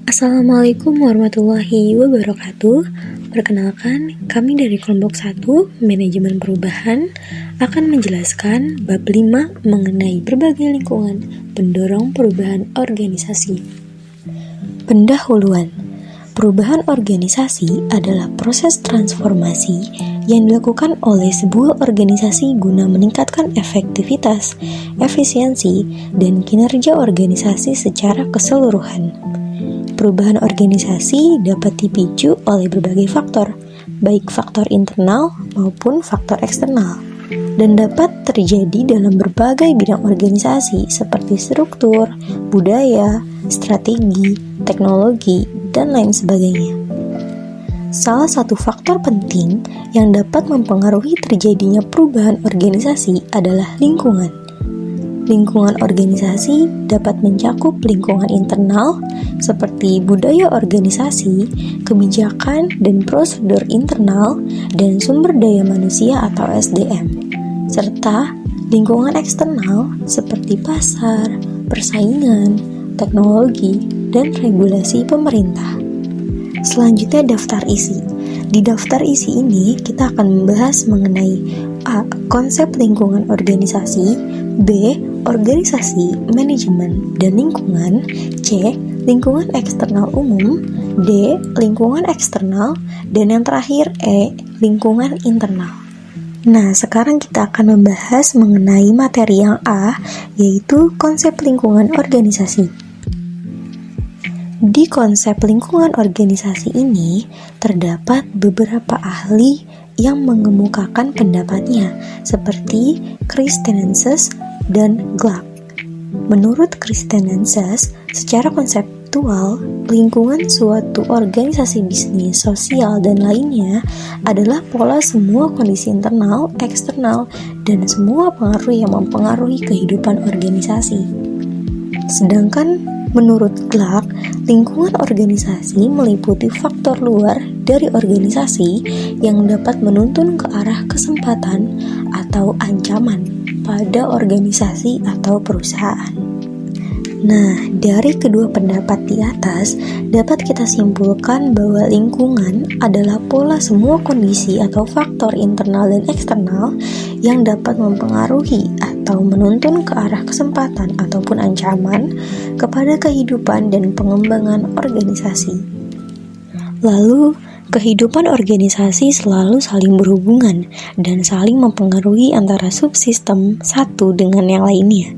Assalamualaikum warahmatullahi wabarakatuh. Perkenalkan, kami dari kelompok 1 Manajemen Perubahan akan menjelaskan bab 5 mengenai berbagai lingkungan pendorong perubahan organisasi. Pendahuluan. Perubahan organisasi adalah proses transformasi yang dilakukan oleh sebuah organisasi guna meningkatkan efektivitas, efisiensi, dan kinerja organisasi secara keseluruhan. Perubahan organisasi dapat dipicu oleh berbagai faktor, baik faktor internal maupun faktor eksternal, dan dapat terjadi dalam berbagai bidang organisasi seperti struktur, budaya, strategi, teknologi, dan lain sebagainya. Salah satu faktor penting yang dapat mempengaruhi terjadinya perubahan organisasi adalah lingkungan. Lingkungan organisasi dapat mencakup lingkungan internal seperti budaya organisasi, kebijakan dan prosedur internal, dan sumber daya manusia atau SDM, serta lingkungan eksternal seperti pasar, persaingan, teknologi, dan regulasi pemerintah. Selanjutnya daftar isi. Di daftar isi ini kita akan membahas mengenai A. Konsep lingkungan organisasi, B. Organisasi, manajemen, dan lingkungan, C. Lingkungan eksternal umum, D. Lingkungan eksternal, dan yang terakhir E. Lingkungan internal. Nah, sekarang kita akan membahas mengenai materi yang A, yaitu konsep lingkungan organisasi. Di konsep lingkungan organisasi ini, terdapat beberapa ahli yang mengemukakan pendapatnya, seperti Christensen dan Glack. Menurut Christensen, secara konseptual, lingkungan suatu organisasi bisnis, sosial, dan lainnya adalah pola semua kondisi internal, eksternal, dan semua pengaruh yang mempengaruhi kehidupan organisasi. Sedangkan menurut Glack, lingkungan organisasi meliputi faktor luar dari organisasi yang dapat menuntun ke arah kesempatan atau ancaman pada organisasi atau perusahaan. Nah, dari kedua pendapat di atas, dapat kita simpulkan bahwa lingkungan adalah pola semua kondisi atau faktor internal dan eksternal yang dapat mempengaruhi atau menuntun ke arah kesempatan ataupun ancaman kepada kehidupan dan pengembangan organisasi. Lalu, kehidupan organisasi selalu saling berhubungan dan saling mempengaruhi antara subsistem satu dengan yang lainnya.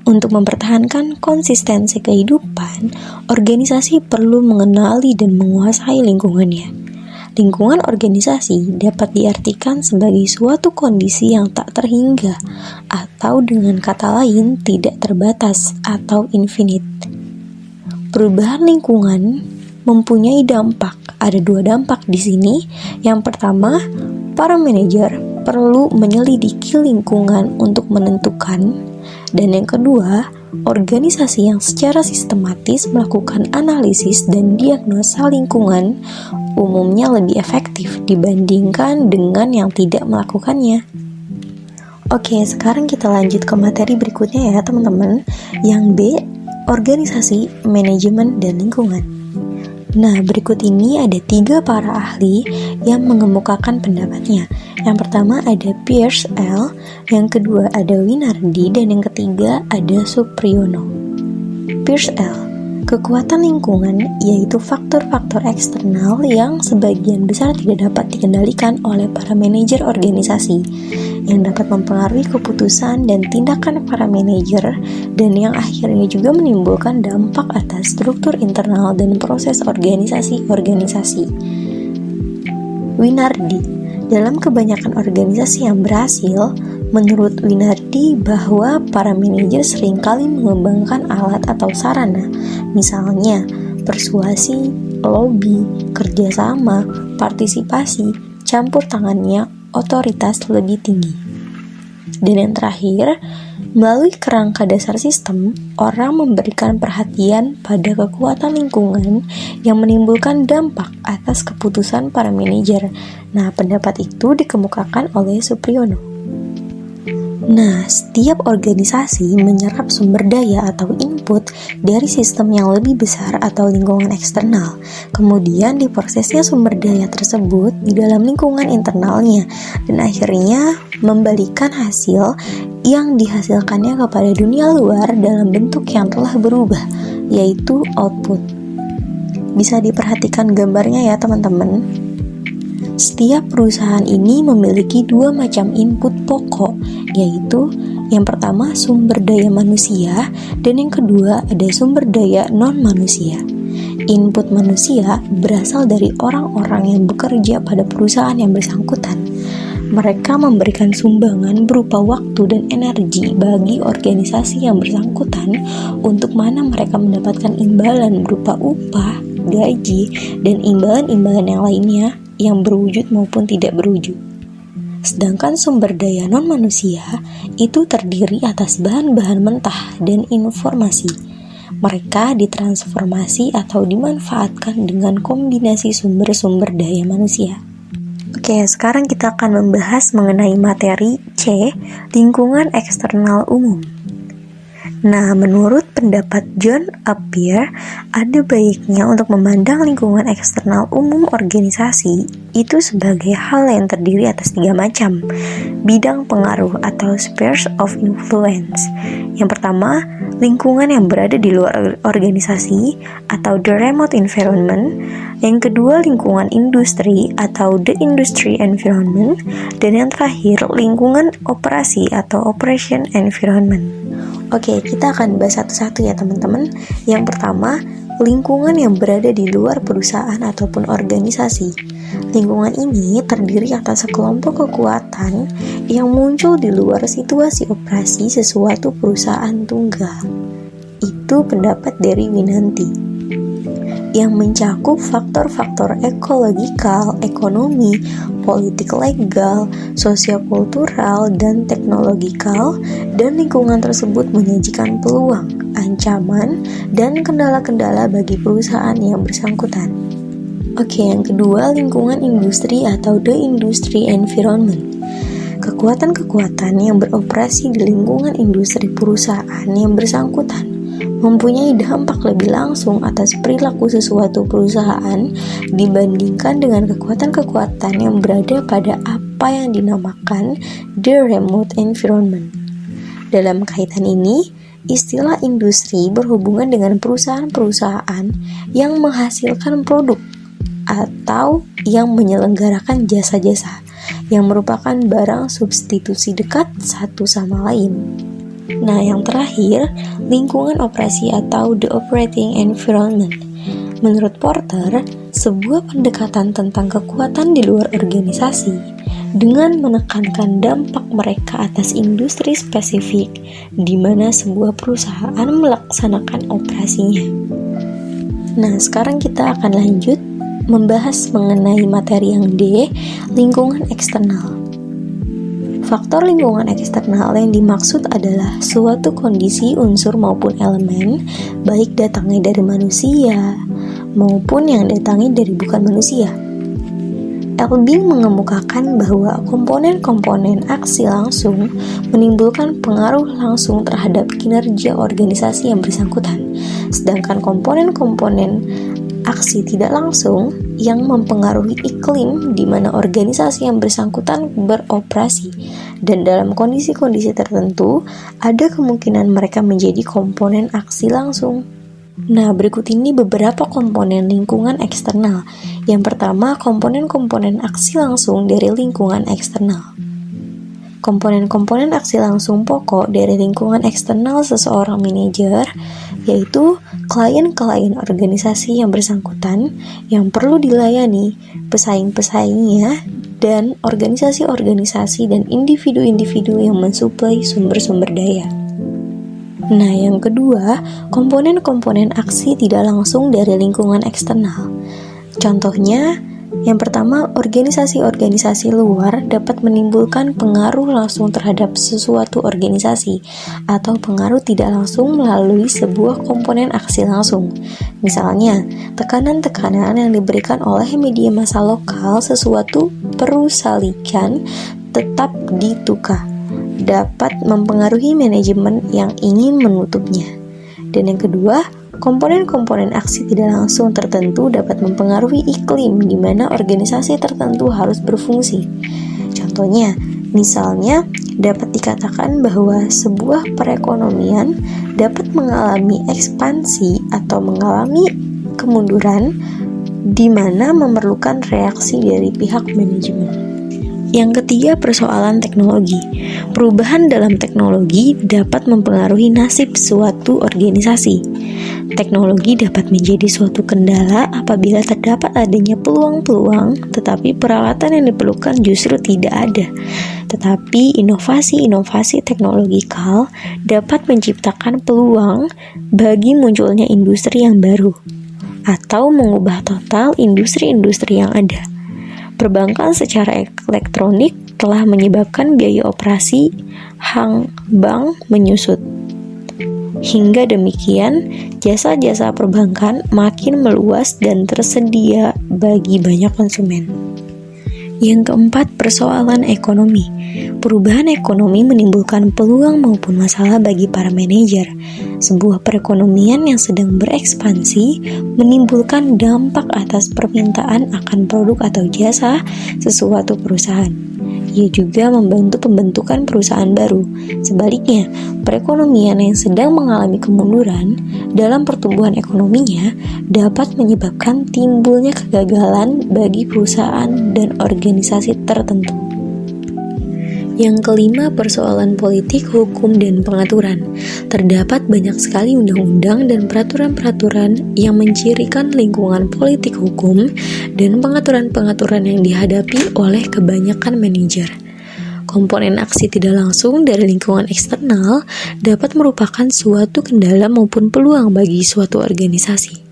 Untuk mempertahankan konsistensi kehidupan, organisasi perlu mengenali dan menguasai lingkungannya. Lingkungan organisasi dapat diartikan sebagai suatu kondisi yang tak terhingga, atau dengan kata lain tidak terbatas atau infinite. Perubahan lingkungan mempunyai dampak. Ada dua dampak di sini. Yang pertama, para manajer perlu menyelidiki lingkungan untuk menentukan. Dan yang kedua, organisasi yang secara sistematis melakukan analisis dan diagnosa lingkungan umumnya lebih efektif dibandingkan dengan yang tidak melakukannya. Oke, sekarang kita lanjut ke materi berikutnya ya teman-teman. Yang B, organisasi, manajemen, dan lingkungan. Nah, berikut ini ada 3 para ahli yang mengemukakan pendapatnya. Yang pertama ada Peirce L, yang kedua ada Winardi, dan yang ketiga ada Supriyono. Peirce L, kekuatan lingkungan yaitu faktor-faktor eksternal yang sebagian besar tidak dapat dikendalikan oleh para manajer organisasi, yang dapat mempengaruhi keputusan dan tindakan para manajer, dan yang akhirnya juga menimbulkan dampak atas struktur internal dan proses organisasi-organisasi. Winardi, dalam kebanyakan organisasi yang berhasil, menurut Winardi bahwa para manajer seringkali mengembangkan alat atau sarana, misalnya persuasi, lobby, kerjasama, partisipasi, campur tangannya, otoritas lebih tinggi. Dan yang terakhir, melalui kerangka dasar sistem, orang memberikan perhatian pada kekuatan lingkungan yang menimbulkan dampak atas keputusan para manajer. Nah, pendapat itu dikemukakan oleh Supriyono. Nah, setiap organisasi menyerap sumber daya atau input dari sistem yang lebih besar atau lingkungan eksternal. Kemudian diprosesnya sumber daya tersebut di dalam lingkungan internalnya dan akhirnya membalikan hasil yang dihasilkannya kepada dunia luar dalam bentuk yang telah berubah, yaitu output. Bisa diperhatikan gambarnya ya teman-teman. Setiap perusahaan ini memiliki dua macam input pokok, yaitu yang pertama sumber daya manusia dan yang kedua ada sumber daya non-manusia. Input manusia berasal dari orang-orang yang bekerja pada perusahaan yang bersangkutan. Mereka memberikan sumbangan berupa waktu dan energi bagi organisasi yang bersangkutan untuk mana mereka mendapatkan imbalan berupa upah, gaji, dan imbalan-imbalan yang lainnya yang berwujud maupun tidak berwujud. Sedangkan sumber daya non-manusia itu terdiri atas bahan-bahan mentah dan informasi. Mereka ditransformasi atau dimanfaatkan dengan kombinasi sumber-sumber daya manusia. Oke, sekarang kita akan membahas mengenai materi C, lingkungan eksternal umum. Nah, menurut pendapat John Appiah, ada baiknya untuk memandang lingkungan eksternal umum organisasi itu sebagai hal yang terdiri atas 3 macam bidang pengaruh atau spheres of influence. Yang pertama, lingkungan yang berada di luar organisasi atau the remote environment. Yang kedua, lingkungan industri atau the industry environment. Dan yang terakhir, lingkungan operasi atau operation environment. Oke, kita akan bahas satu-satu ya teman-teman. Yang pertama, lingkungan yang berada di luar perusahaan ataupun organisasi. Lingkungan ini terdiri atas sekelompok kekuatan yang muncul di luar situasi operasi sesuatu perusahaan tunggal. Itu pendapat dari Winanti, yang mencakup faktor-faktor ekologikal, ekonomi, politik legal, sosiokultural, dan teknologikal, dan lingkungan tersebut menyajikan peluang, ancaman, dan kendala-kendala bagi perusahaan yang bersangkutan. Oke, yang kedua, lingkungan industri atau the industry environment. Kekuatan-kekuatan yang beroperasi di lingkungan industri perusahaan yang bersangkutan mempunyai dampak lebih langsung atas perilaku sesuatu perusahaan dibandingkan dengan kekuatan-kekuatan yang berada pada apa yang dinamakan the remote environment. Dalam kaitan ini, istilah industri berhubungan dengan perusahaan-perusahaan yang menghasilkan produk atau yang menyelenggarakan jasa-jasa yang merupakan barang substitusi dekat satu sama lain. Nah, yang terakhir, lingkungan operasi atau the operating environment. Menurut Porter, sebuah pendekatan tentang kekuatan di luar organisasi dengan menekankan dampak mereka atas industri spesifik di mana sebuah perusahaan melaksanakan operasinya. Nah, sekarang kita akan lanjut membahas mengenai materi yang D, lingkungan eksternal. Faktor lingkungan eksternal yang dimaksud adalah suatu kondisi, unsur maupun elemen, baik datangnya dari manusia maupun yang datangnya dari bukan manusia. Elbing mengemukakan bahwa komponen-komponen aksi langsung menimbulkan pengaruh langsung terhadap kinerja organisasi yang bersangkutan, sedangkan komponen-komponen aksi tidak langsung yang mempengaruhi iklim di mana organisasi yang bersangkutan beroperasi, dan dalam kondisi-kondisi tertentu ada kemungkinan mereka menjadi komponen aksi langsung. Nah, berikut ini beberapa komponen lingkungan eksternal. Yang pertama, komponen-komponen aksi langsung dari lingkungan eksternal. Komponen-komponen aksi langsung pokok dari lingkungan eksternal seseorang manajer yaitu klien-klien organisasi yang bersangkutan yang perlu dilayani, pesaing-pesaingnya, dan organisasi-organisasi dan individu-individu yang mensuplai sumber-sumber daya. Nah, yang kedua, komponen-komponen aksi tidak langsung dari lingkungan eksternal. Contohnya, yang pertama, organisasi-organisasi luar dapat menimbulkan pengaruh langsung terhadap sesuatu organisasi atau pengaruh tidak langsung melalui sebuah komponen aksi langsung. Misalnya, tekanan-tekanan yang diberikan oleh media massa lokal sesuatu perusalikan tetap ditukar. dapat mempengaruhi manajemen yang ingin menutupnya. Dan yang kedua, komponen-komponen aksi tidak langsung tertentu dapat mempengaruhi iklim di mana organisasi tertentu harus berfungsi. Contohnya, misalnya dapat dikatakan bahwa sebuah perekonomian dapat mengalami ekspansi atau mengalami kemunduran di mana memerlukan reaksi dari pihak manajemen. Yang ketiga, persoalan teknologi. Perubahan dalam teknologi dapat mempengaruhi nasib suatu organisasi. Teknologi dapat menjadi suatu kendala apabila terdapat adanya peluang-peluang, tetapi peralatan yang diperlukan justru tidak ada. Tetapi inovasi-inovasi teknologikal dapat menciptakan peluang bagi munculnya industri yang baru, atau mengubah total industri-industri yang ada. Perbankan secara elektronik telah menyebabkan biaya operasi bank menyusut. Hingga demikian, jasa-jasa perbankan makin meluas dan tersedia bagi banyak konsumen. Yang keempat, persoalan ekonomi. Perubahan ekonomi menimbulkan peluang maupun masalah bagi para manajer. Sebuah perekonomian yang sedang berekspansi menimbulkan dampak atas permintaan akan produk atau jasa sesuatu perusahaan. Ia juga membantu pembentukan perusahaan baru. Sebaliknya, perekonomian yang sedang mengalami kemunduran dalam pertumbuhan ekonominya dapat menyebabkan timbulnya kegagalan bagi perusahaan dan organisasi tertentu. Yang kelima, persoalan politik, hukum, dan pengaturan. Terdapat banyak sekali undang-undang dan peraturan-peraturan yang mencirikan lingkungan politik hukum dan pengaturan-pengaturan yang dihadapi oleh kebanyakan manajer. Komponen aksi tidak langsung dari lingkungan eksternal dapat merupakan suatu kendala maupun peluang bagi suatu organisasi.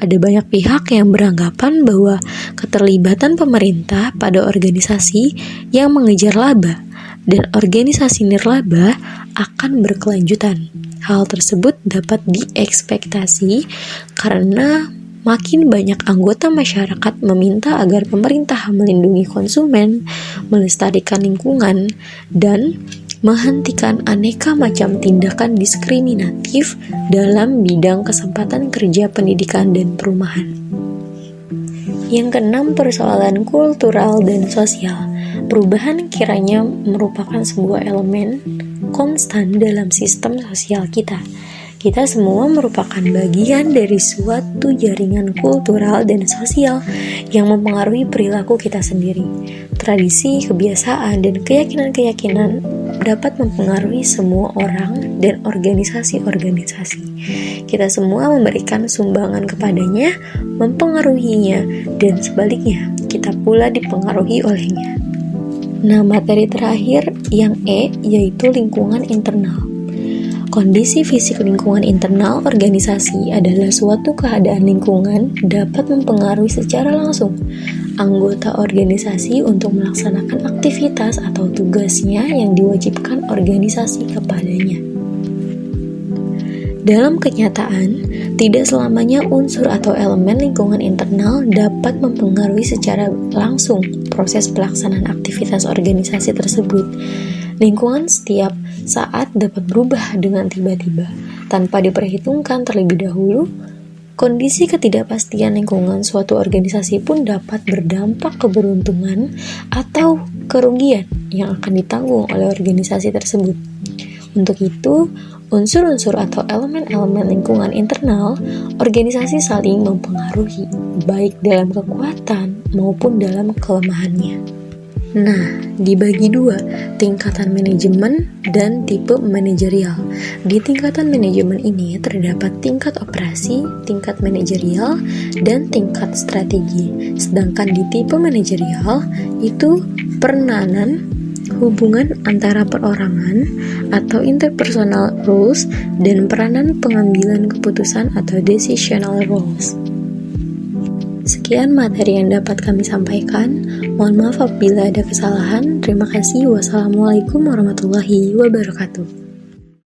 Ada banyak pihak yang beranggapan bahwa keterlibatan pemerintah pada organisasi yang mengejar laba dan organisasi nirlaba akan berkelanjutan. Hal tersebut dapat diekspektasi karena makin banyak anggota masyarakat meminta agar pemerintah melindungi konsumen, melestarikan lingkungan, dan menghentikan aneka macam tindakan diskriminatif dalam bidang kesempatan kerja, pendidikan, dan perumahan. Yang keenam, persoalan kultural dan sosial. Perubahan kiranya merupakan sebuah elemen konstan dalam sistem sosial kita. Kita semua merupakan bagian dari suatu jaringan kultural dan sosial yang mempengaruhi perilaku kita sendiri. Tradisi, kebiasaan, dan keyakinan-keyakinan dapat mempengaruhi semua orang dan organisasi-organisasi. Kita semua memberikan sumbangan kepadanya, mempengaruhinya, dan sebaliknya, kita pula dipengaruhi olehnya. Nah, materi terakhir yang E yaitu lingkungan internal. Kondisi fisik lingkungan internal organisasi adalah suatu keadaan lingkungan dapat mempengaruhi secara langsung anggota organisasi untuk melaksanakan aktivitas atau tugasnya yang diwajibkan organisasi kepadanya. Dalam kenyataan, tidak selamanya unsur atau elemen lingkungan internal dapat mempengaruhi secara langsung proses pelaksanaan aktivitas organisasi tersebut. Lingkungan setiap saat dapat berubah dengan tiba-tiba, tanpa diperhitungkan terlebih dahulu. Kondisi ketidakpastian lingkungan suatu organisasi pun dapat berdampak keberuntungan atau kerugian yang akan ditanggung oleh organisasi tersebut. Untuk itu, unsur-unsur atau elemen-elemen lingkungan internal organisasi saling mempengaruhi, baik dalam kekuatan maupun dalam kelemahannya. Nah, dibagi dua, tingkatan manajemen dan tipe manajerial. Di tingkatan manajemen ini terdapat tingkat operasi, tingkat manajerial, dan tingkat strategi. Sedangkan di tipe manajerial itu peranan, hubungan antara perorangan atau interpersonal roles, dan peranan pengambilan keputusan atau decisional roles. Sekian materi yang dapat kami sampaikan. Mohon maaf apabila ada kesalahan. Terima kasih. Wassalamualaikum warahmatullahi wabarakatuh.